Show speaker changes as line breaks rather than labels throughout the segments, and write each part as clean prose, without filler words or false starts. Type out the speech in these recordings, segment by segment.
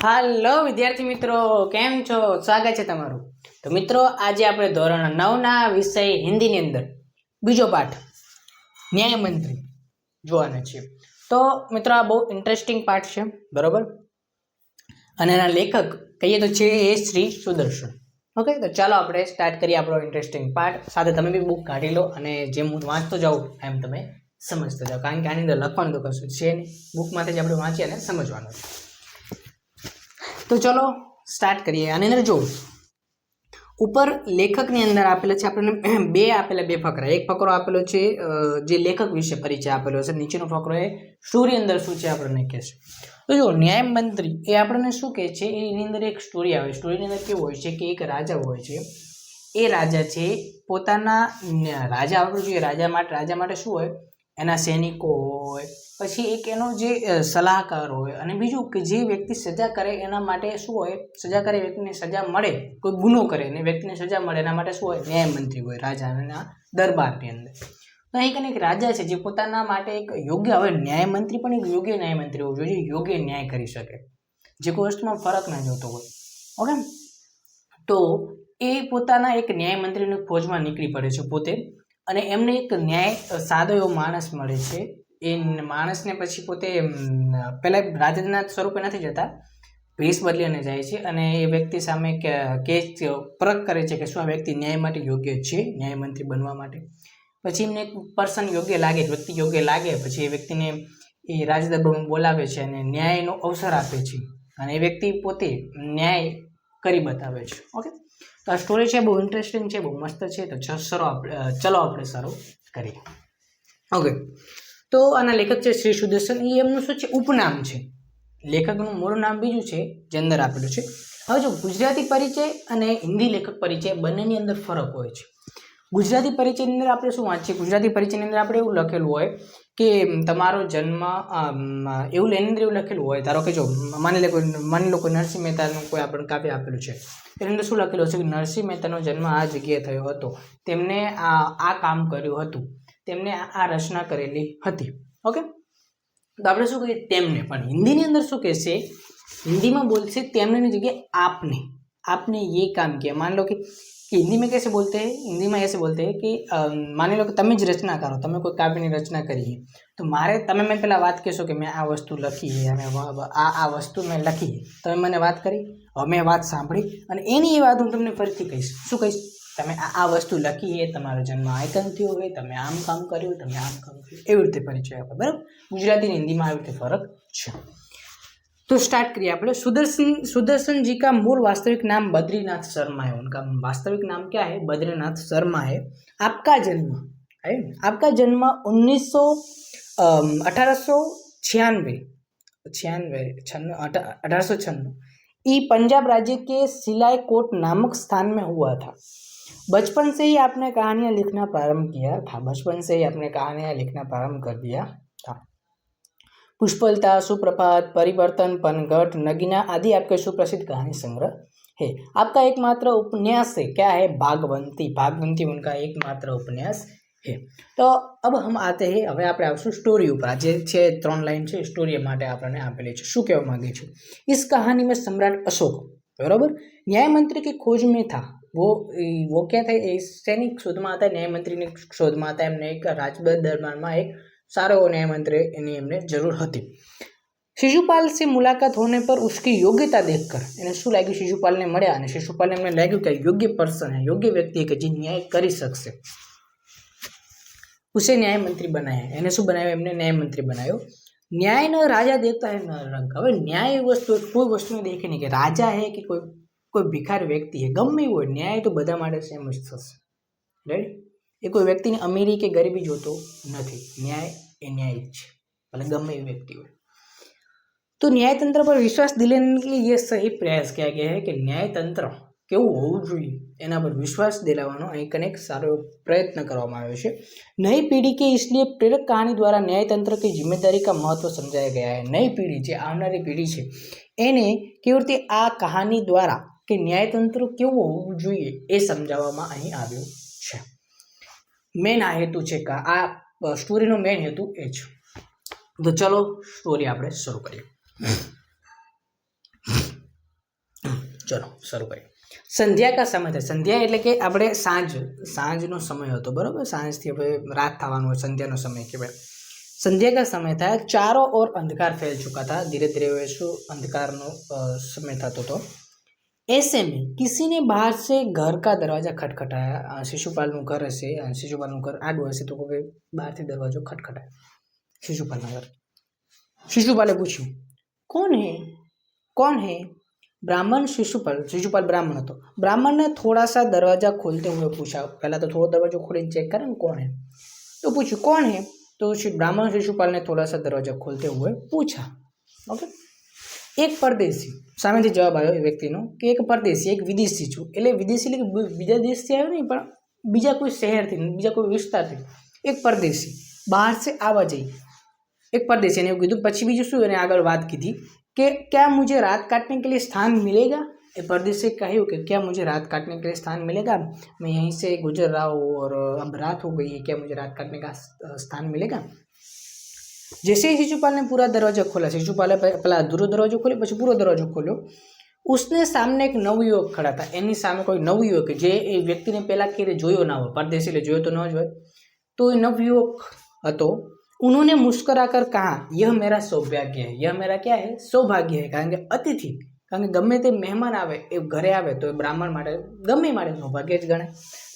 હાલો વિદ્યાર્થી મિત્રો, કેમ છો? સ્વાગત છે તમારું. તો મિત્રો, આજે આપણે ધોરણ 9 ના વિષય હિન્દીની અંદર બીજો પાઠ ન્યાયમંત્રી જોવાના છે. તો મિત્રો, આ બહુ ઇન્ટરેસ્ટિંગ પાઠ છે, બરોબર? અને એના લેખક કહીએ તો છે એ શ્રી સુદર્શન. ઓકે, તો ચાલો આપણે સ્ટાર્ટ કરીએ આપણો ઇન્ટરેસ્ટિંગ પાઠ. સાથે તમે બી બુક કાઢી લો અને જેમ હું વાંચતો જાઉં એમ તમે સમજતા જાઓ, કારણ કે આની અંદર લખવાનું તો કશું છે નહીં, બુકમાંથી જ આપણે વાંચીએ અને સમજવાનું છે. તો ચલો સ્ટાર્ટ કરીએ. આની અંદર જો ઉપર લેખકની અંદર આપેલા છે આપણને બે ફકરા. એક ફકરો આપેલો છે જે લેખક વિશે પરિચય આપેલો છે, નીચેનો ફકરો એ સ્ટોરી અંદર શું છે આપણને કહે છે. તો જો ન્યાયમંત્રી એ આપણને શું કહે છે, એની અંદર એક સ્ટોરી આવે. સ્ટોરીની અંદર કેવું હોય છે કે એક રાજા હોય છે. એ રાજા છે પોતાના રાજા આપણું જોઈએ રાજા માટે શું હોય, એના સૈનિકો હોય, પછી એક એનો જે સલાહકાર હોય, અને બીજું કે જે વ્યક્તિ સજા કરે એના માટે શું હોય, સજા કરે વ્યક્તિને સજા મળે, કોઈ ગુનો કરે અને વ્યક્તિને સજા મળે એના માટે શું હોય, ન્યાયમંત્રી હોય રાજાના દરબારની અંદર. તો અહીં કને એક રાજા છે જે પોતાના માટે એક યોગ્ય, હવે ન્યાયમંત્રી પણ એક યોગ્ય ન્યાયમંત્રી હોવું જોઈએ, યોગ્ય ન્યાય કરી શકે, જે કોઈ વસ્તુમાં ફરક ના જોતો હોય. ઓકે, તો એ પોતાના એક ન્યાયમંત્રીની ખોજમાં નીકળી પડે છે પોતે, અને એમને એક ન્યાય સાદો એવો માણસ મળે છે. એ માણસને પછી પોતે પહેલાં રાજાના સ્વરૂપે નથી જતા, ભેસ બદલીને જાય છે અને એ વ્યક્તિ સામે કેસ પરખ કરે છે કે શું આ વ્યક્તિ ન્યાય માટે યોગ્ય છે, ન્યાયમંત્રી બનવા માટે. પછી એમને એક પર્સન યોગ્ય લાગે, વ્યક્તિ યોગ્ય લાગે, પછી એ વ્યક્તિને એ રાજદરબારમાં બોલાવે છે અને ન્યાયનો અવસર આપે છે, અને એ વ્યક્તિ પોતે ન્યાય કરી બતાવે છે. ઓકે, તો આ સ્ટોરી છે, બહુ ઇન્ટરેસ્ટિંગ છે, બહુ મસ્ત છે. તો ચલો આપણે શરૂ કરીએ. ઓકે, તો આના લેખક છે શ્રી સુદર્શન. એ એમનું શું છે, ઉપનામ છે. લેખકનું મૂળ નામ બીજું છે જે અંદર આપેલું છે. હવે જો ગુજરાતી પરિચય અને હિન્દી લેખક પરિચય બંનેની અંદર ફરક હોય છે. ગુજરાતી પરિચયની અંદર આપણે શું વાંચીએ, ગુજરાતી પરિચયની અંદર આપણે એવું લખેલું હોય કે તમારો જન્મ, એની અંદર એવું લખેલું હોય, ધારો કે જો માની લો કોઈ નરસિંહ મહેતાનું કોઈ આપણને કાવ્ય આપેલું છે, એની અંદર શું લખેલું છે કે નરસિંહ મહેતાનો જન્મ આ જગ્યાએ થયો હતો, તેમને આ કામ કર્યું હતું, તેમને આ રચના કરેલી હતી. ઓકે, તો આપણે શું કહીએ તેમને, પણ હિન્દીની અંદર શું કહેશે, हिंदी में बोलते तेमने जगह आपने ये काम किया. मान लो कि हिंदी में कैसे बोलते हैं, हिंदी में ऐसे बोलते हैं कि मान लो कि તમે જ રચના કરો, તમે કોઈ કાવ્યની રચના કરી, તો મારે તમે મેં પહેલાં વાત કહેશો કે મેં આ વસ્તુ લખી છે, અમે આ વસ્તુ મેં લખી, તમે મને વાત કરી, હવે મેં વાત સાંભળી અને એની એ વાત હું તમને ફરીથી કહીશ. શું કહીશ, તમે આ વસ્તુ લખી છે, તમારો જન્મ આયકન થયો હોય, તમે આમ કામ કર્યું, તમે આમ કામ કર્યું, એવી રીતે પરિચય આપે. બરાબર, ગુજરાતી અને હિન્દીમાં આવી રીતે ફરક છે. तो स्टार्ट करिए आप लोग. सुदर्शन जी का मूल वास्तविक नाम बद्रीनाथ शर्मा है. उनका वास्तविक नाम क्या है, बद्रीनाथ शर्मा है. आपका जन्म 1896 ये पंजाब राज्य के सिलाईकोट नामक स्थान में हुआ था. बचपन से ही आपने कहानियां लिखना प्रारंभ किया कर दिया था. पुष्पलता, सुप्रभात, परिवर्तन, पनघट, नगीना आदि आपके सुप्रसिद्ध कहानी संग्रह है. आपका एकमात्र उपन्यास है क्या है, भागवंती उनका एकमात्र उपन्यास है. तो अब हम आते हैं, હવે આપણે આવશું સ્ટોરી ઉપર. આ જે છે 3 લાઈન છે સ્ટોરી માટે આપણને આપેલી છે. શું કહેવા માંગે છે, इस कहानी में सम्राट अशोक, बराबर, न्याय मंत्री की खोज में था. वो क्या था, सैनिक शोध में आता है, न्याय मंत्री ने शोध में आता है. एमने एक राजदरबार दरबार में एक सारो न्यायमंत्री एनी एमने जरूर थी. शिशुपाल से मुलाकात होने पर उसकी योग्यता देखकर एने शुं लाग्युं, शिशुपाल ने मळ्या अने शिशुपाल ने एमने लाग्युं कि योग्य पर्सन है, योग्य व्यक्ति है कि जे न्याय करी शकशे. उसे न्यायमंत्री बनाया. एने शुं बनाव्यो, एमने न्यायमंत्री बनाव्यो. न्याय न राजा देखता है न रंग. हवे न्याय वस्तु कोई वस्तु ने देखे नहीं कि राजा है कि कोई भिखारी व्यक्ति है, गમે હોય, न्याय तो બધા માટે સેમ જ થશે. રાઈટ, એ કોઈ વ્યક્તિની અમીરી કે ગરીબી જોતો નથી. ન્યાય એ ન્યાય જ છે, ભલે ગમે એ વ્યક્તિ હોય. तो न्यायतंत्र पर विश्वास दिलाने के लिए यह सही प्रयास किया गया है कि न्यायतंत्र केवुं होवुं जोईए एना पर विश्वास दिलावવાનો અહીં कनेक सारो प्रयत्न કરવામાં આવ્યો છે. नई पीढ़ी के इसलिए प्रेरक कहानी द्वारा न्यायतंत्र की जिम्मेदारी का महत्व समझाया गया है. नई पीढ़ी जे आवनारी पीढ़ी છે એને કેવી રીતે આ કહાની દ્વારા કે ન્યાયતંત્ર કેવું હોવું જોઈએ એ સમજાવવામાં અહીં આવ્યું છે. મેન આ હેતુ છે કે આ સ્ટોરીનો મેન હેતુ એ છે. તો ચલો સ્ટોરી આપણે શરૂ કરીએ. ચલો શરૂ કરીએ. સંધ્યા કા સમય था. સંધ્યા એટલે કે આપણે સાંજનો સમય હતો, બરાબર. સાંજથી હવે રાત થવાનું હોય, સંધ્યાનો સમય કહેવાય. संध्या का समय था, चारों ओर अंधकार फैल चुका था. धीरे धीरे वैसे अंधकार नो समय था. तो ऐसे में किसी ने बाहर से घर का दरवाजा खटखटाया. शिशुपाल નું ઘર હશે, शिशुपाल નું ઘર આડું હશે, તો કોઈ બહારથી દરવાજો ખટખટાય शिशुपाल घर. शिशुपाले पूछ्યું, कौन है? ब्राह्मण शिशुपाल ब्राह्मण હતો. ब्राह्मण ने थोड़ा सा दरवाजा खोलते हुए पूछा. पहला तो थोड़ा दरवाजा खोलीને चेक करे कौन है. तो पूछ्યું कौन है. तो ब्राह्मण शिशुपाल ने थोड़ा सा दरवाजा खोलते हुए पूछा. ओके. एक परदेशी. સામેથી જવાબ આવ્યો એ વ્યક્તિનો કે એક પરદેશી, એક વિદેશી છું. એટલે વિદેશી એટલે કે બીજા દેશથી આવ્યો નહીં, પણ બીજા કોઈ શહેરથી, બીજા કોઈ વિસ્તારથી. એક પરદેશી બહાર से आवा जाइए. एक परदेशी ने એવું કીધું. પછી બીજું શું એને આગળ વાત કીધી कि क्या मुझे रात काटने के लिए स्थान मिलेगा. ये परदेशी कहूँ कि क्या मुझे रात काटने के लिए स्थान मिलेगा. मैं यहीं से गुजर रहा हूँ और अब रात हो गई है, क्या मुझे रात काटने का स्थान मिलेगा. जैसे ही शिशुपाल ने पूरा दरवाजा खोला, शिशुपाले पहला अधूरो दरवाજો खोल्યો, પછી પૂરો દરવાજો ખોલ્યો. उसने सामने एक नवयुवक खड़ा था. એની સામે કોઈ નવયુવક જે એ વ્યક્તિને પહેલા ક્યારે જોયો ના હોય, પરદેશી એટલે જોયો તો ન જ હોય, તો એ નવયુવક હતો. उन्होंने मुस्कुराकर कहा, यह मेरा सौभाग्य है. यह मेरा क्या है? सौभाग्य है. કારણ કે અતિથિ, કારણ કે ગમે તે મહેમાન આવે એ ઘરે આવે તો એ બ્રાહ્મણ માટે ગમે માટે સૌભાગ્ય જ ગણાય.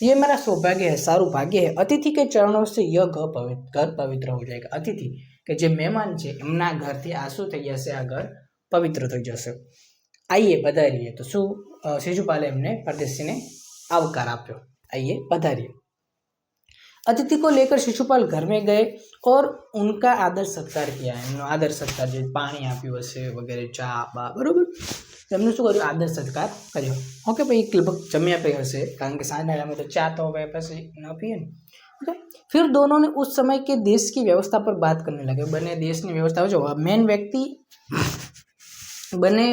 ये मेरा सौभाग्य है, सारू भाग्य है. अतिथि के चरणों से यह घर पवित्र हो जाएगा. अतिथि કે જે મહેમાન છે એમના ઘરથી આ શું થઈ જશે? આ ઘર પવિત્ર થઈ જશે. આઈએ પધારીએ. તો શું શિશુપાલે એમને પરદેશીને આવકાર આપ્યો. આઈએ પધારીએ. अतिथि को लेकर शिशुपाल घर में गए और उनका आदर सत्कार किया. એમનો આદર સત્કાર, જે પાણી આપ્યું હશે વગેરે, ચા બા, બરાબર, એમનું શું કર્યું? આદર સત્કાર કર્યો. ઓકે. પછી લગભગ જમ્યા પી હશે, કારણ કે સાંજના ટાઈમે તો ચા તો હવે પછી ન પીએ ને. ओके. फिर दोनों ने उस समय के देश की व्यवस्था पर बात करने लगे. बने देश की व्यवस्था, जो मेन व्यक्ति बने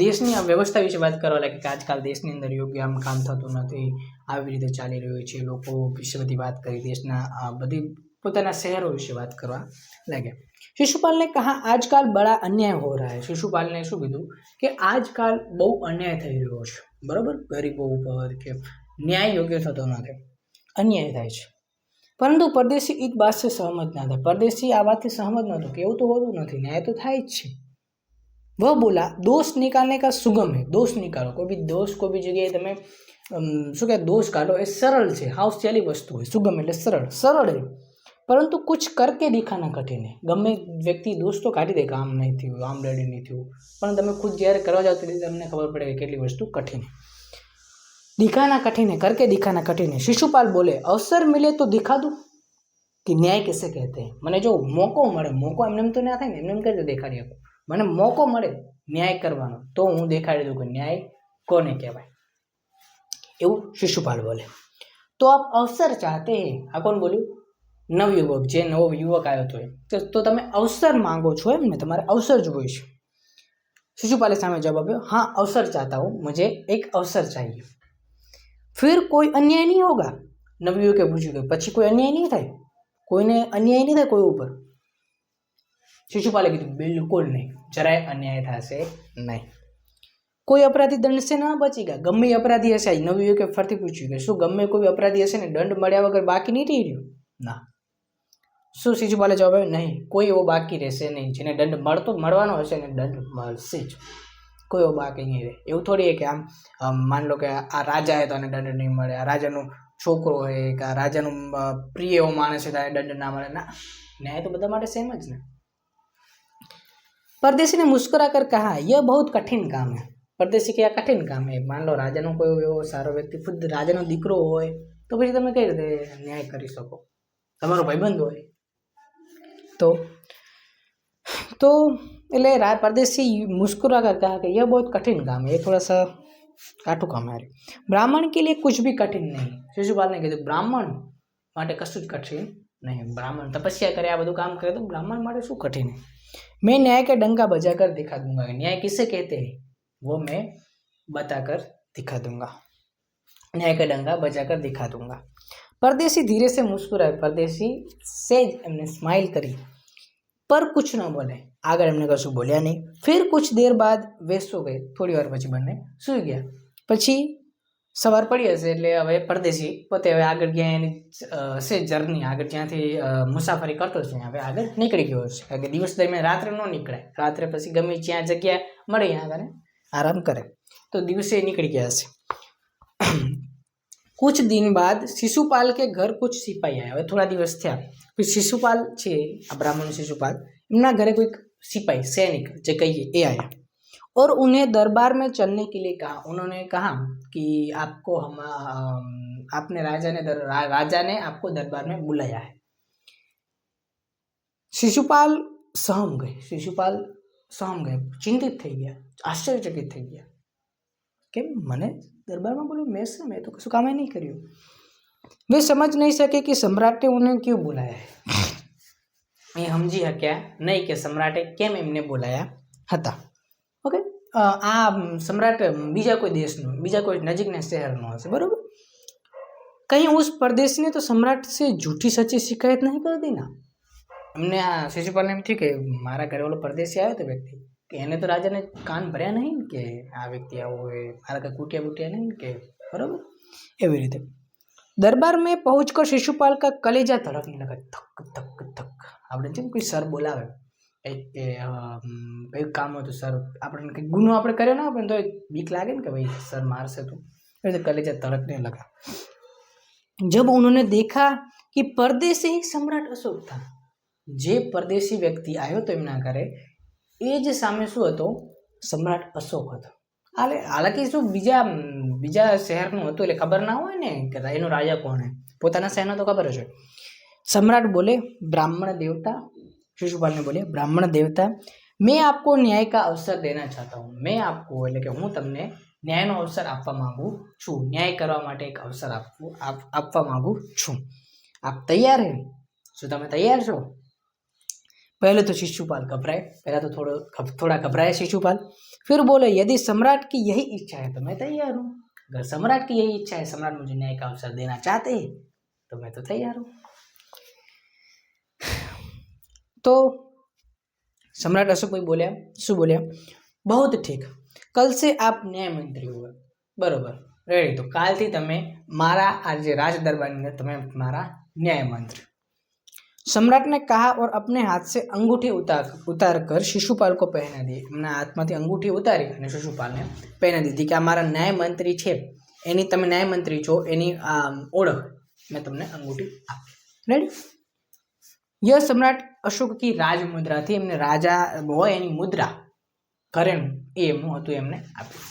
देशની વ્યવસ્થા વિશે વાત કરવા લાગે કે આજકાલ દેશની અંદર યોગ્ય આમ કામ થતું નથી, આવી રીતે ચાલી રહ્યું છે. લોકો વિશે બધી વાત કરી, દેશના બધી પોતાના શહેરો વિશે વાત કરવા લાગે. शिशुपाल ने कहा, आजकल बड़ा अन्याय हो रहा है. शिशुपाल ने શું કીધું કે આજકાલ બહુ અન્યાય થઈ રહ્યો છે, બરાબર, ગરીબો ઉપર, કે ન્યાય યોગ્ય થતો નથી, અન્યાય થાય છે. પરંતુ પરદેશી इस बात से सहमत ना था. परदेशी आ बात से सहमत नहोतो कि એવું તો હોતું નથી, ન્યાય તો થાય જ છે. वह बोला, दोष निकालने का सुगम है. दोष निकालो, कोई भी दोष કોઈ બી જગ્યાએ તમે શું કહે દોષ કાઢો એ સરળ છે, હાવ સહેલી વસ્તુ હોય. સુગમ એટલે સરળ है. પરંતુ कुछ करके दिखाना कठिन है. ગમે વ્યક્તિ દોષ તો કાઢી દે કે આમ નહીં થયું, આમ રેડી નહીં થયું, પણ તમે ખુદ જ્યારે કરવા જાઓ ત્યારે તમને ખબર પડે કે કેટલી વસ્તુ કઠિન है. दिखाना कठिन है, करके दिखाना कठिन है. शिशुपाल बोले, अवसर मिले तो दिखा दूं कि न्याय किसे कहते हैं. મને જો મોકો મળે, મોકો એમને તો ના થાય ને, એમને કઈ દેખાડી આપું. મને મોકો મળે ન્યાય કરવાનો તો હું દેખાડી દઉં કે ન્યાય કોને કહેવાય. એવું શિશુપાલ બોલે. તો આપ અવસર ચાહતે હે. આ કોણ બોલ્યું? નવયુવક, જે નવો યુવક આવ્યો હતો. તો તમે અવસર માંગો છો એમ ને, તમારે અવસર જોઈએ છે. शिशुपाल सामने जवाब आया, हाँ अवसर चाहता हूँ, मुझे एक अवसर चाहिए. फिर कोई अन्याय नहीं होगा. नवयुवके पूछ्યું કે પછી કોઈ અન્યાય નહીં થાય, કોઈને અન્યાય નહીં થાય કોઈ ઉપર. शिशुपाले કીધું બિલકુલ નહીં, જરાય અન્યાય થશે નહીં. કોઈ અપરાધી દંડ से ન બચેગા. ગમે અપરાધી હશે, નવયુવકે ફરીથી પૂછ્યું કે શું ગમે કોઈ અપરાધી હશે ને દંડ મળ્યા વગર બાકી નહીં રહી રહ્યું? ના. શું શિશુપાલે જવાબ આપ્યો? નહીં, કોઈ એવો બાકી રહેશે નહીં. જેને દંડ મળવાનો હશે ને દંડ મળશે જ, કોઈ એવો બાકી નહીં રહે. એવું થોડી કે આમ માન લો કે આ રાજા હે તો આને દંડ નહીં મળે, આ રાજાનું છોકરો હોય કે આ રાજાનું પ્રિય એવો માણસ છે તો આને દંડ ના મળે. ના, ન્યાય તો બધા માટે સેમ જ ને. परदेशी ने मुस्कुरा कर कहा, यह बहुत कठिन काम है. परदेशी કે આ કઠિન કામ है. मान लो રાજાનો કોઈ એવો સારો વ્યક્તિ, ખુદ રાજાનો દીકરો હોય તો પછી તમે કઈ રીતે ન્યાય કરી શકો? તમારો ભાઈબંધ હોય तो એટલે परदेशी मुस्कुरा कर कहा कि यह बहुत कठिन काम है, ये थोड़ा सा काठું કામ है. ब्राह्मण के लिए कुछ भी कठिन नहीं. शिशुपाल ने કીધું ब्राह्मण માટે કશું જ કઠિન नहीं. ब्राह्मण तपस्या करे, આ બધું કામ કરે તો ब्राह्मण માટે શું कठिन है. मैं न्याय का डंका बजाकर दिखा दूंगा. न्याय किसे कहते हैं वो मैं बताकर दिखा दूंगा. न्याय का डंका बजाकर दिखा दूंगा. परदेशी धीरे से मुस्कुराए. परदेशी से हमने स्माइल करी. पर कुछ न बोले, આગળ એમને કશું બોલ્યા નહીં. फिर कुछ देर बाद वे सो गए. થોડી વાર પછી બંને સૂઈ ગયા. પછી સવાર પડી હશે એટલે હવે પરદેશી પોતે હવે આગળ ગયા એની છે જર્ની, આગળ જ્યાંથી મુસાફરી કરતો છે હવે આગળ નીકળી ગયો છે. કારણ કે દિવસ દરમિયાન રાત્રે ન નીકળે, રાત્રે પછી ગમે જ્યાં જગ્યા મળે ત્યાં આગળ આરામ કરે, તો દિવસે નીકળી ગયા હશે. कुछ दिन बाद शिशुपाल के घर कुछ सिपाही आया. હવે થોડા દિવસ થયા પછી શિશુપાલ છે આ બ્રાહ્મણ શિશુપાલ, એમના ઘરે કોઈક સિપાही सैनिक જે કહીએ એ आया और उन्हें दरबार में चलने के लिए कहा. उन्होंने कहा कि आपको हम आपने राजा ने आपको दरबार में बुलाया है. शिशुपाल सहम गए, चिंतित થઈ ગયા, આશ્ચર્યચકિત થઈ ગયા. કેમ મને દરબારમાં બોલો, मैं तो કશું કામ नहीं કર્યું. वे समझ नहीं सके कि सम्राट ने उन्हें क्यों बुलाया है. એ સમજી શક્યા નહીં કે સમ્રાટે કેમ એમને બોલાયા હતા. ઓકે, આ સમ્રાટ બીજા કોઈ દેશનો, બીજા કોઈ નજીકના શહેરનો હશે, બરોબર. कहीं उस परदेश ने तो सम्राट से झूठी सच्ची शिकायत नहीं कर दी ना. એમને આ શિશુપાલને એમ થયું કે મારા ઘરે ઓલો પરદેશી આવ્યો તો વ્યક્તિ, કે એને તો રાજાને કાન ભર્યા નહીં કે આ વ્યક્તિ આવો હોય, મારા કંઈ કૂટ્યા નહીં કે, બરાબર. એવી રીતે दरबार में पहुंचकर शिशुपाल का कलेजा धड़कने लगा, धक धक धक. આપણે જેમ કોઈ સર બોલાવે કયું કામ હોય તો સર આપણે કંઈક ગુનો આપણે કર્યો ના આપણે તો બીક લાગે ને કે ભાઈ સર મારશે તો, ऐसे कलेजा धड़कने लगा. जब उन्होंने देखा कि परदेसी ही सम्राट अशोक था. જે પરદેશી વ્યક્તિ આવ્યો તો એમના ઘરે એ જ સામે શું હતો, સમ્રાટ અશોક હતો. હાલાકી શું બીજા શહેરનું હતું એટલે ખબર ના હોય ને કે એનો રાજા કોણ હે, પોતાના શહેરનો તો ખબર જ હોય. सम्राट बोले ब्राह्मण देवता, शिशुपाल ने बोले ब्राह्मण देवता, मैं आपको न्याय का अवसर देना चाहता हूँ. मैं आपको એટલે કે હું તમને ન્યાયનો અવસર આપવા માંગુ છું, ન્યાય કરવા માટે એક અવસર આપવા માંગુ છું. આપ તૈયાર હે? શું તમે તૈયાર છો? पहले तो शिशुपाल घबराए, पहला तो थोड़ा घबराए शिशुपाल. फिर बोले यदि सम्राट की यही इच्छा है तो मैं तैयार हूँ. अगर सम्राट की यही इच्छा है, सम्राट मुझे न्याय का अवसर देना चाहते हैं तो मैं तो तैयार हूँ. तो सम्राट अशोक भाई बोलिया, शू बोलिया, बहुत ठीक, कल से आप न्याय मंत्री हो. बराबर, रेडी. तो काल थी तमे मारा आज राज दरबार में तमे मारा न्याय मंत्री. सम्राट ने कहा और अपने हाथ से अंगूठी उतार कर शिशुपाल को पहना दी. एमना हाथमांथी अंगूठी उतारी અને शिशुपालને પહેના દીધી કે આ મારા न्याय मंत्री છે, એની તમે न्याय मंत्री છો એની ઓળખ મેં તમને અંગૂઠી આપી. રેડી. यह सम्राट अशोक की राज मुद्रा थी. एमने राजा હોય એની મુદ્રા કરેણું એ એમનું હતું, એમને આપ્યું.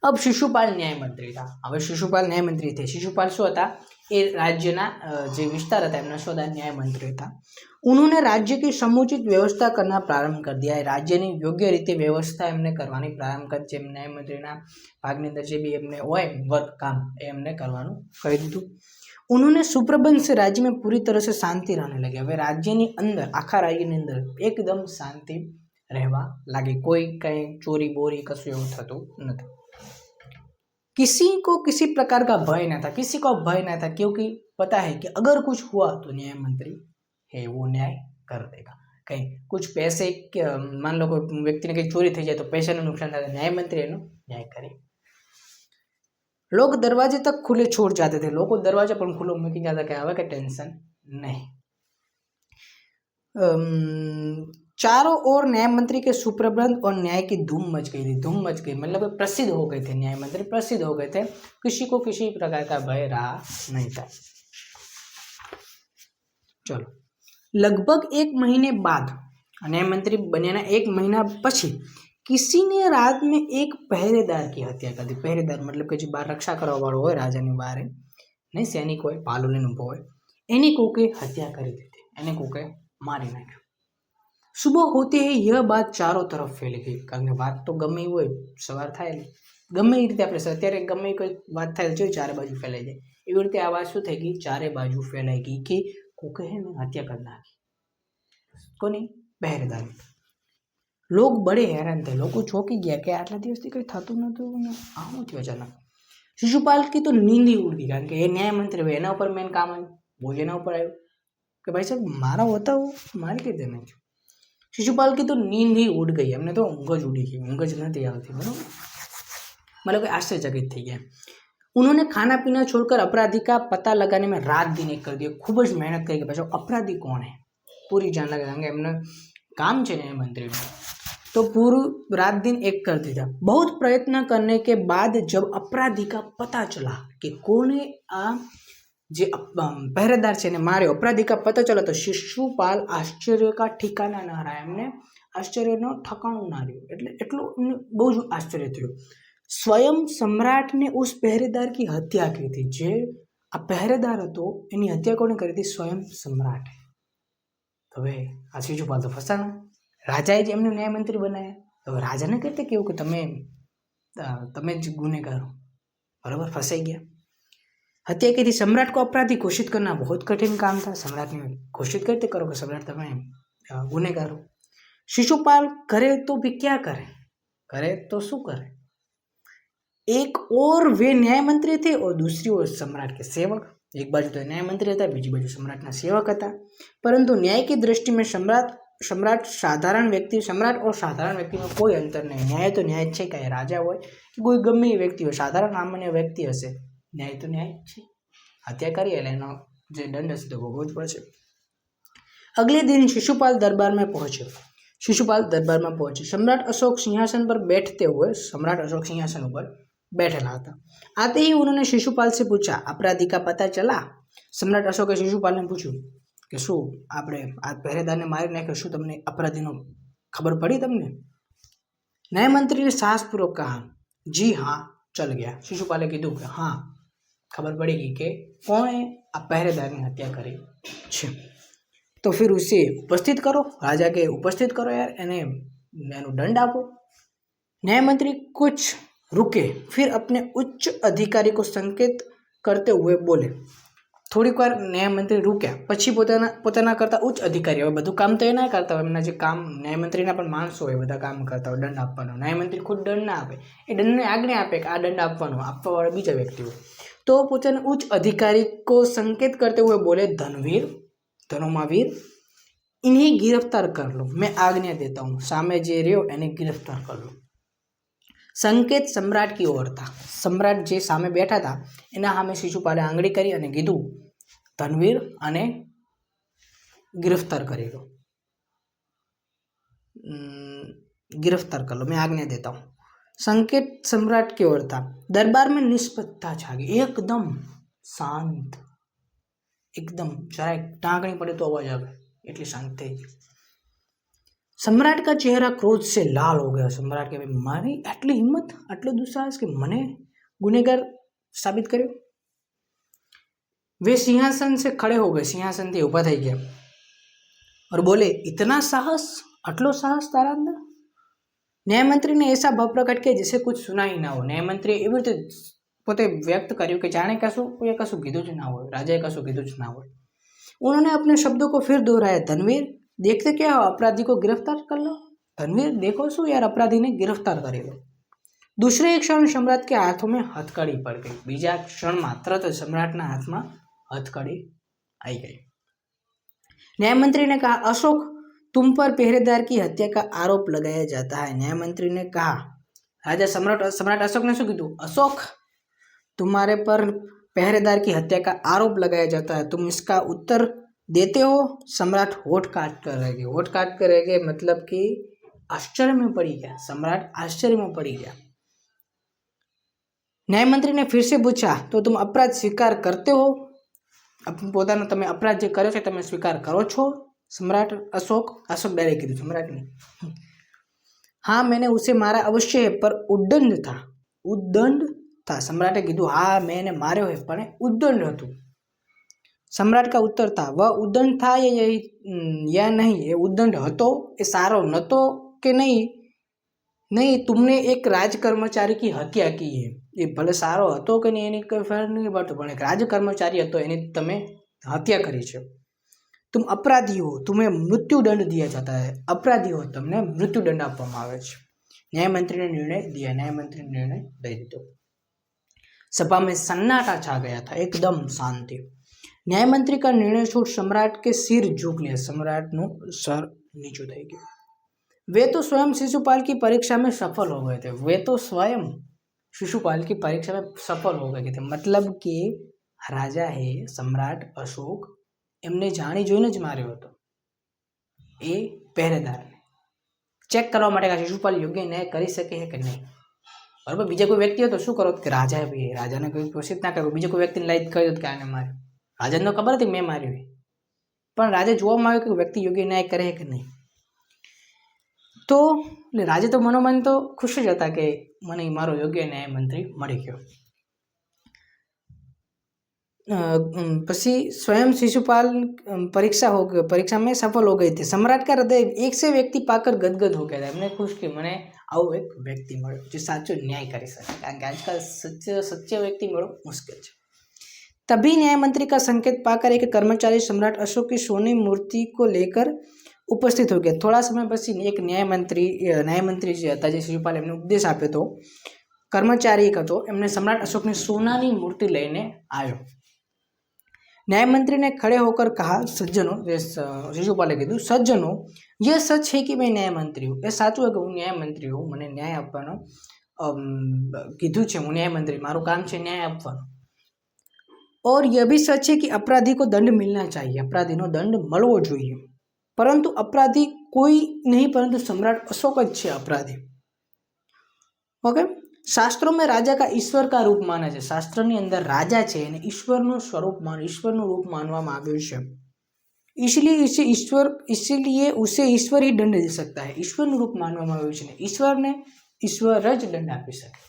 अब शिशुपाल न्याय मंत्री था. હવે शिशुपाल न्याय मंत्री थे. शिशुपाल શું હતા, એ રાજ્યના જે વિસ્તાર હતા એમના શું હતા, न्याय मंत्री था. उन्होंने राज्य की समुचित व्यवस्था करना प्रारंभ कर दिया है. राज्यની યોગ્ય રીતે વ્યવસ્થા એમને કરવાની પ્રારંભ કરી. જેમ ન્યાય મંત્રીના ભાગની અંદર જે બી એમને હોય વર્ક કામ એ એમને કરવાનું કહી દીધું. उन्होंने सुप्रबंध से राज्य में पूरी तरह से शांति रहने लगी. હવે રાજ્યની અંદર, આખા રાજ્યની અંદર એકદમ શાંતિ રહેવા લાગી. કોઈ કઈ ચોરી બોરી કશું એવું થતું નથી. किसी को किसी प्रकार का भय न था, किसी को भय न था, क्योंकि पता है कि अगर कुछ हुआ तो न्याय मंत्री है वो न्याय कर देगा. कहीं कुछ पैसे मान लो कोई व्यक्ति ने कहीं चोरी थी जाए तो पैसे નું નુકસાન થાય, न्याय मंत्री એનો ન્યાય કરે. लोग दरवाजे तक खुले छोड़ जाते थे. लोग दरवाजा पर खुलो મૂકી જતા કે હવે કે ટેન્શન नहीं. चारों ओर न्याय मंत्री के सुप्रबंध और न्याय की धूम मच गई थी. धूम मच गई मतलब प्रसिद्ध हो गए थे, न्याय मंत्री प्रसिद्ध हो गए थे. किसी को किसी प्रकार का भय रहा नहीं था. चलो, लगभग 1 महीने बाद, न्याय मंत्री बन्याना 1 महीना पछी किसी ने रात में एक पहरेदार की हत्या कर दी. पहरेदार मतलब कि जो बार रक्षा करवा वाળો હોય રાજાની બહાર, નહીં સૈનિક હોય, પાલો લઈને ઊભો હોય, એની કોકે હત્યા કરી દીધી, એને કોકે મારી નાખ્યો. सुबह होते ही यह बात चारों तरफ फैली गई. कारण કે વાત તો ગમે હોય, સવાર થાય ગમે એ રીતે આપણે અત્યારે ગમે કોઈ વાત થાય જો ચારે બાજુ ફેલાઈ જાય, એવી રીતે આ વાત શું થઈ ગઈ, ચારે બાજુ ફેલાઈ ગઈ કે કોકે હે ને હત્યા કરી નાખી. કોની? પહેરેદારની. लोग बड़े हैरान थे. लोग ચોંકી ગયા કે આટલા દિવસથી કંઈ થતું નહોતું, આ શું થયું અચાનક. शिशुपाल की तो नींद ही उड़ गई. કારણ કે એ ન્યાય મંત્રી હોય, એના ઉપર મેન કામ આવ્યું, બોલ એના ઉપર આવ્યું कि भाई साहब मारा होता वो मार के देना क्यों। शिशुपाल की तो नींद ही उड़ गई, एમને તો ઊંઘ જ ઉડી ગઈ, ઊંઘ જ નથી આવતી, બરાબર। मतलब कि आश्चर्यचकित થઈ ગયા। उन्होंने खाना पीना छोड़कर अपराधी का पता लगाने में रात दिन एक कर दिया। खूब જ મહેનત કરી કે પાછો अपराधी कौन है पूरी जान लगा देंगे, એમને काम છે न्याय मंत्री में, तो पूरी रात दिन एक कर दिया। बहुत प्रयत्न करने के बाद जब अपराधी का पता चला कि कोने आ જે પહેરેદાર છે એને માર્યો, अपराधी का पता चला तो शिशुपाल आश्चर्य का ठिकाना ना रहा। એમને આશ્ચર્યનો ઠકાણું ના રહ્યું, એટલે એટલું એમને બહુ જ આશ્ચર્ય થયું। स्वयं सम्राट ने उस पहरेदार की हत्या की थी। જે આ પહેરેદાર હતો એની હત્યા કોણે કરી હતી? स्वयं सम्राट। હવે આ શિશુપાલ તો ફસાણા, રાજાએ જ એમને ન્યાયમંત્રી બનાવ્યા, હવે રાજાને કહેતે કેવું કે તમે જ ગુનેગાર हो, बराबर, फंसाई गया। हत्या की थी। सम्राट को अपराधी घोषित करना बहुत कठिन काम था। सम्राट ने घोषित करते करो कि सम्राट તમે गुनेगार हो। शिशुपाल करे तो भी क्या करे, करे तो शू करे। एक और वे न्याय मंत्री थे और दूसरी ओर सम्राट के सेवक। एक बाजू तो न्याय मंत्री था, बीजी बाजू सम्राटना सेवक था। परंतु न्याय की दृष्टि में सम्राट साधारण व्यक्ति, सम्राट और साधारण व्यक्ति में कोई अंतर नहीं। न्याय तो न्याय है, चाहे राजा हो कि कोई गમે व्यक्ति हो, साधारण सामान्य व्यक्ति हशे, न्याय तो न्याय है। हत्या करी એટલે એનો જે દંડ હશે તો ભોગવવો જ પડશે। अगले दिन शिशुपाल दरबार में पहुंचे। शिशुपाल दरबार में पहुंचे। सम्राट अशोक सिंहासन पर बैठते हुए, सम्राट अशोक सिंहासन पर बैठेला था। आते ही उन्होंने शिशुपाल से पूछा, अपराधी का पता चला? सम्राट अशोके शिशुपाल ने पूछ्યું કે શું આપણે આ પહેરેદારને મારી નાખ્યો, શું તમને अपराधीનો ખબર પડી તમને? न्याय मंत्री ने साहसपूर्वक कहा, जी हाँ चल गया। शिशुपाले कीधું કે हाँ खबर पड़ेगी कि कौन आ पहरेदारनी हत्या करी छे, तो फिर उसे उपस्थित करो। राजा के उपस्थित करो यार, एने दंड आपो। न्याय मंत्री कुछ रुके, फिर अपने उच्च अधिकारी को संकेत करते हुए बोले। થોડીક વાર ન્યાયમંત્રી રૂક્યા, પછી પોતાના કરતા ઉચ્ચ અધિકારી, હવે બધું કામ તો એ ના કરતા હોય, એમના જે કામ ન્યાયમંત્રીના પણ માણસો હોય, બધા કામ કરતા હોય, દંડ આપવાનો। ન્યાયમંત્રી ખુદ દંડ ના આપે, એ દંડને આજ્ઞા આપે કે આ દંડ આપવાનો, આપવાવાળા બીજા વ્યક્તિ હોય। तो પોતાના ઉચ્ચ अधिकारी को संकेत करते हुए बोले, धनवीर, धनोमावीर, इन्हें गिरफ्तार कर लो, मैं आज्ञा देता हूँ। सामे जे रह्यो एने गिरफ्तार कर लो। संकेत सम्राट की ओर था। सम्राट जे सामे बैठा था एना सामे शिशुपाले आंगળી કરી અને કીધું, ધનવીર અને गिरफ्तार करी लो, गिरफ्तार कर लो, मैं आज्ञा देता हूँ। संकेत सम्राट की ओर था। दरबार में निष्पत्ता छा गई, एकदम शांत, एकदम जरा टांगणी पड़े तो अवाज आवे એટલી શાંત થઈ ગઈ। सम्राट का चेहरा क्रोध से लाल हो गया। सम्राट के भाई मारी आटली हिम्मत, आटलो दुस्साहस कि मने गुનેગાર साबित કર્યો। वे सिंहासन से खड़े हो गए, सिंहासन थी उभा થઈ ગયા और बोले, इतना साहस, आटलो साहस तारा अंदर? न्यायमंत्री ने ऐसा भाव प्रकट किया जैसे कुछ सुना ही ना हो। न्यायमंत्री एवी रीते पोते व्यक्त कर्યું कि जाने कशुं कीधुं ज ना हो, राजाए कशुं कीधुं ज ना हो। उन्होंने अपने शब्दों को फिर दोहराया, धनवीर देखते क्या हो, अपराधी को गिरफ्तार कर लो। धनवीर देखो शू यार, अपराधी ने गिरफ्तार कर लो। दूसरे एक क्षण सम्राट के हाथों में हथकड़ी पड़ गई। बीजा क्षण मात्र तो सम्राटना हाथ में हथकड़ी आई गई। न्यायमंत्री ने कहा, अशोक, तुम पर पहरेदार की हत्या का आरोप लगाया जाता है। न्यायमंत्री ने कहा, राजा सम्राट अशोक ने शू कीधुं, अशोक, तुम्हारे पर पहरेदार की हत्या का आरोप लगाया जाता है, तुम इसका उत्तर देते हो? सम्राट होठ काट कर रह गए। होठ काट कर रह गए मतलब कि आश्चर्य में पड़ी गया। सम्राट आश्चर्य में पड़ी गया। न्यायमंत्री ने फिर से पूछा, तो तुम अपराध स्वीकार करते हो? પોતાનો તમે अपराध જે કર્યો છે તમે સ્વીકાર કરો છો? सम्राट अशोक डायरेक्ट कीधું सम्राट ने, हाँ मैंने उसे मारा अवश्य है, पर उद्दंड था। सम्राटे कीधुं, हाँ मैंने मार्यो है पण उद्दंड हतुं। सम्राट का उत्तर था, वह उद्दंड था या नहीं, ये उद्दंड हतो, ये सारो नतो कि नहीं, तुमने एक राज कर्मचारी की हत्या की है। ये भले सारो हतो कि नहीं एनी कोई फर्क नहीं पड़तो, पण एक राज कर्मचारी हतो एनी तमे हत्या करी छे। तुम अपराधी हो, तुम्हें मृत्युदंड दिया जाता है। अपराधी हो, तमने मृत्युदंड आपवामां आवे छे। न्यायमंत्री ने निर्णय दिया। न्यायमंत्री ने निर्णय दई दीधो। सभा में सन्नाटा छा गया था, एकदम शांति। न्यायमंत्री का निर्णय छूट सम्राट के सिर झुक लिया, सम्राट નું સર નીચું થઈ ગયું। वे तो स्वयं शिशुपाल की परीक्षा में सफल हो गए थे, वे तो स्वयं शिशुपाल की परीक्षा में सफल हो गए थे। मतलब કે રાજા હે સમ્રાટ અશોક એમને જાણી જોઈને જ માર્યો હતો એ પહેરેદારને ચેક કરવા માટે કે શિશુપાલ યોગ્ય ન્યાય કરી શકે છે કે નહીં, બરાબર। બીજા કોઈ વ્યક્તિ હતો શું કરો કે રાજાએ ભાઈ રાજાને કોઈ ઘોષિત ના કર્યું, બીજા કોઈ વ્યક્તિને લાઈટ કહ્યું કે આને માર્યો, રાજાને તો ખબર હતી મેં માર્યું, પણ રાજા જોવામાં આવ્યું કે વ્યક્તિ યોગ્ય ન્યાય કરે કે નહીં। તો રાજા તો મનોમન તો ખુશ જ હતા કે મને મારો યોગ્ય ન્યાય મંત્રી મળી ગયો। પછી स्वयं शिशुपाल परीक्षा में सफल हो गई थी। सम्राट का हृदय एक से व्यक्ति पाकर गदगद हो गया था। हमने खुश की मैंने आओ एक व्यक्ति મળ્યો જે સાચો ન્યાય કરી શકે, કારણ કે આજકાલ સच्चे व्यक्ति મળવો मुश्किल है। तभी न्याय मंत्री का संकेत पाकर एक कर्मचारी सम्राट अशोक की सोनी मूर्ति को लेकर उपस्थित हो गया। थोड़ा समय પછી એક ન્યાયમંત્રી જે હતા જે શિશુપાલ એમને ઉપદેશ આપ્યો હતો, કર્મચારી એક હતો, એમને સમ્રાટ અશોકની સોનાની મૂર્તિ લઈને આવ્યો। न्यायमंत्री ने खड़े होकर कहा, सज्जनों, शिशुपाले कीधुं, सज्जनों यह सच है कि मैं न्याय मंत्री हूँ, ए साचुं है कि हूँ न्याय मंत्री हूँ, मने न्याय आपवानो कीधुं छे, हूँ न्याय मंत्री, मारुं काम छे न्याय आपवानो। और यह भी सच है कि अपराधी को दंड मिलना चाहिए, अपराधीनो दंड मळवो जोईए, परंतु अपराधी कोई नहीं परंतु सम्राट अशोक ज छे अपराधी। ओके, शास्त्रों में राजा का ईश्वर का रूप माने छे, शास्त्रनी अंदर राजा छे ने ईश्वरનું સ્વરૂપ ઈશ્વરનું રૂપ માનવામાં આવ્યું છે, इसलिए उसे ईश्वर ही दंड दे सकता है, ईश्वरનું रूप માનવામાં આવ્યું છે ને ઈશ્વરને ईश्वर જ દંડ આપી શકે।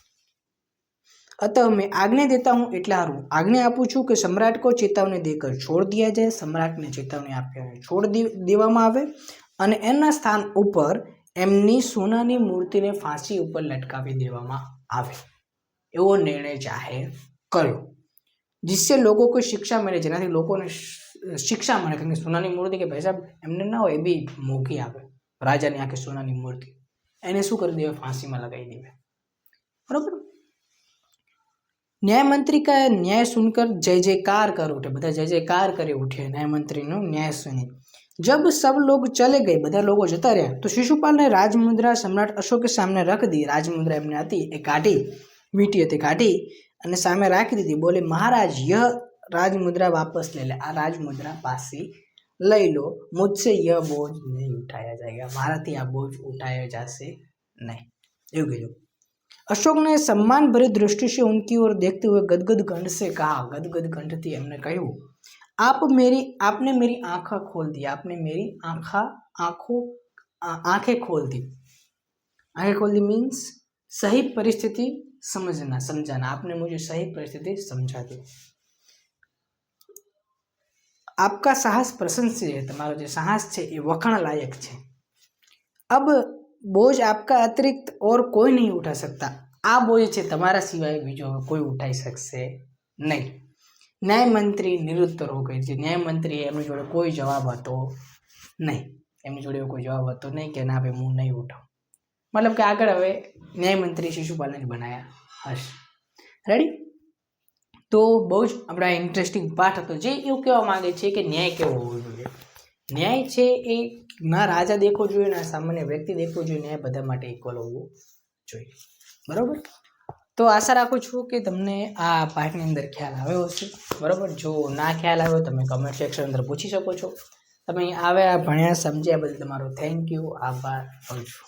अतः मैं आज्ञा देता हूँ એટલે હારું आज्ञा આપું છું કે सम्राट को चेतावनी देकर छोड़ दिया जाए, सम्राटને ચેતવણી આપી છોડ દેવામાં આવે અને એના સ્થાન ઉપર એમની સોનાની મૂર્તિને ફાંસી ઉપર લટકાવી દેવામાં આવે, એવો નિર્ણય જાહેર કર્યો, जिससे लोगों को शिक्षा मिले, જેનાથી લોકોને શિક્ષા મળે, કારણ કે સોનાની મૂર્તિ કે ભાઈ સાહેબ એમને ના હોય, એ બી મોંઘી આવે, રાજાની આખી સોનાની મૂર્તિ, એને શું કરી દેવે, ફાંસીમાં લગાવી દેવે, બરોબર। न्याय मंत्री का न्याय सुनकर जय जयकार कर उठे, બધા जय जयकार करे उठे न्याय मंत्री નો न्याय सुनी। जब सब लोग चले गए, બધા લોકો જતા રહ્યા, तो शिशुपाल ने राजमुद्रा सम्राट अशोक के सामने रख दी। राजमुद्रा એમને હતી એ કાઢી, વીંટી હતી કાઢી અને સામે રાખી દીધી। બોલે, महाराज यह राजमुद्रा वापस ले ले, आ राजमुद्रा पासी लई लो, मुझसे यह बोझ नहीं उठाया जाएगा, माराथी आ बोझ उठाया जाશે नहीं, એવું કીધું। अशोक ने सम्मान भरी दृष्टि से उनकी ओर देखते हुए गदगद कंठ से कहा, गदगद कंठ थी एमने कह્યું, आपने मेरी आंखें खोल दी, आपने मेरी आंखें खोल दी। आंखें खोल दी मीन्स सही परिस्थिति समझाना, आपने मुझे सही परिस्थिति समझा दी। आपका साहस प्रशंसनीय है, તમારો જે સાહસ છે એ વખાણ લાયક છે। अब बोझ आपका अतिरिक्त और कोई नहीं उठा सकता, आ बोझ છે તમારા સિવાય બીજો કોઈ ઉઠાઈ શકશે નહીં। ન્યાય મંત્રી નિરુત્તર હો ગઈ છે, ન્યાય મંત્રી એમની જોડે કોઈ જવાબ હતો નહીં, એમની જોડે કોઈ જવાબ હતો નહીં કે ના ભાઈ હું નહીં ઉઠાવું, મતલબ કે આગળ હવે ન્યાય મંત્રી શિશુપાલને જ બનાયા હશે। રેડી? તો બહુ જ આપણા ઇન્ટરેસ્ટિંગ પાઠ હતો, જે એવું કહેવા માંગે છે કે ન્યાય કેવો હોવો જોઈએ। ન્યાય છે એ ના રાજા દેખવો જોઈએ, ના સામાન્ય વ્યક્તિ દેખવો જોઈએ, ન્યાય બધા માટે ઇક્વલ હોવું જોઈએ, બરાબર। તો આશા રાખું છું કે તમને આ પાઠની અંદર ખ્યાલ આવ્યો હશે, બરાબર। જો ના ખ્યાલ આવ્યો તમે કમેન્ટ સેક્શન અંદર પૂછી શકો છો। તમે આવ્યા ભણ્યા સમજ્યા બદલ તમારો થેન્ક યુ, આભાર, આવજો।